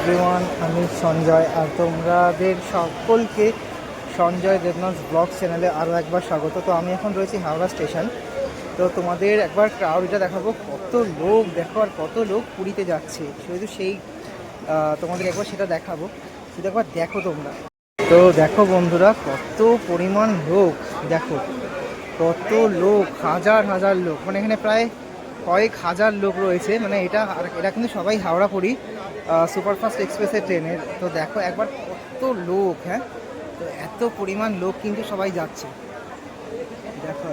Everyone, আমি সঞ্জয় আর তোমাদের সকলকে সঞ্জয় দেবনাথ ব্লগ চ্যানেলে আরও একবার স্বাগত। তো আমি এখন রয়েছি হাওড়া স্টেশন। তো তোমাদের একবার ক্রাউডটা দেখাবো, কত লোক দেখো, আর কত লোক পুরীতে যাচ্ছে। শুধু সেই তোমাদের একবার সেটা দেখাবো, শুধু একবার দেখো তোমরা। তো দেখো বন্ধুরা, কত পরিমাণ লোক, দেখো কত লোক, হাজার হাজার লোক, মানে এখানে প্রায় কয়েক হাজার লোক রয়েছে। মানে এরা কিন্তু সবাই হাওড়া পুরী সুপারফাস্ট এক্সপ্রেসের ট্রেনের। তো দেখো একবার কত লোক, হ্যাঁ, তো এত পরিমাণ লোক কিন্তু সবাই যাচ্ছে, দেখো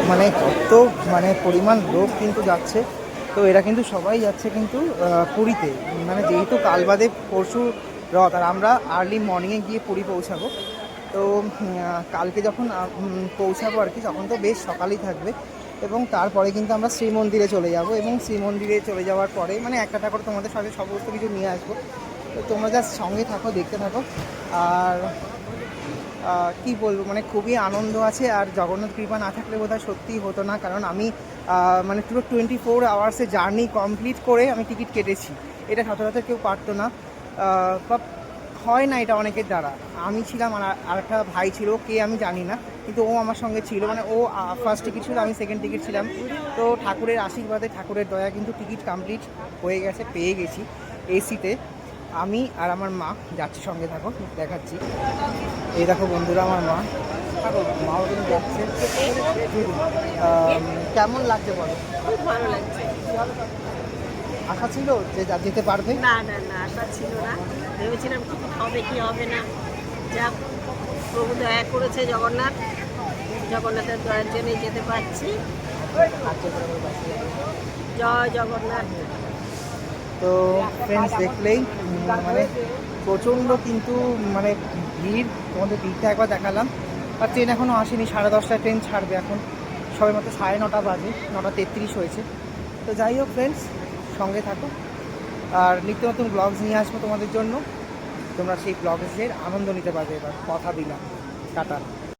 মানে কত মানে পরিমাণ লোক কিন্তু যাচ্ছে। তো এরা কিন্তু সবাই যাচ্ছে কিন্তু পুরীতে, মানে যেহেতু কাল বাদে পরশু রথ, আর আমরা আর্লি মর্নিংয়ে গিয়ে পুরী পৌঁছাবো। তো কালকে যখন পৌঁছাবো আর কি, তখন তো বেশ সকালেই থাকবে, এবং তারপরে কিন্তু আমরা শ্রীমন্দিরে চলে যাব, এবং শ্রীমন্দিরে চলে যাওয়ার পরে মানে একটা করে তোমাদের সাথে সমস্ত কিছু নিয়ে আসবো। তো তোমরা জাস্ট সঙ্গে থাকো, দেখতে থাকো। আর কি বলবো, মানে খুবই আনন্দ আছে। আর জগন্নাথ কৃপা না থাকলে বোধহয় সত্যিই হতো না, কারণ আমি মানে পুরো 24 আওয়ার্সে জার্নি কমপ্লিট করে আমি টিকিট কেটেছি। এটা সচরাচর কেউ পারতো না, বা হয় না এটা অনেকের দ্বারা। আমি ছিলাম, আর একটা ভাই ছিল, কে আমি জানি না, কিন্তু ও আমার সঙ্গে ছিল। মানে ও ফার্স্ট টিকিট ছিল, আমি সেকেন্ড টিকিট ছিলাম। তো ঠাকুরের আশীর্বাদে, ঠাকুরের দয়া কিন্তু টিকিট কমপ্লিট হয়ে গেছে, পেয়ে গেছি এসিতে। আমি আর আমার মা যাচ্ছি, সঙ্গে থাকো, দেখাচ্ছি। এই দেখো বন্ধুরা, আমার মাও কিন্তু যাচ্ছে। কেমন লাগছে বলো? খুব ভালো লাগছে। আশা ছিল যে যেতে পারবে? না না না, আশা ছিল না, ভেবেছিলাম টিকিট হবে কি হবে না। যা প্রভু দয়া করেছে, জগন্নাথের দয়ার জন্যই যেতে পারছি। জয় জগন্নাথ। তো ফ্রেন্ডস, দেখলেই মানে প্রচণ্ড কিন্তু মানে ভিড়। তোমাদের ভিড়টা একবার দেখালাম। আর ট্রেন এখনও আসেনি, 10:30টায় ট্রেন ছাড়বে। এখন সবে মাত্র 9:30 বাজে, 9:33 হয়েছে। তো যাই হোক ফ্রেন্ডস, সঙ্গে থাকো, আর নিত্য নতুন ব্লগস নিয়ে আসবো তোমাদের জন্য। তোমরা সেই ব্লগসের আনন্দ নিতে পারবে। এবার কথা দিলাম, টাটা।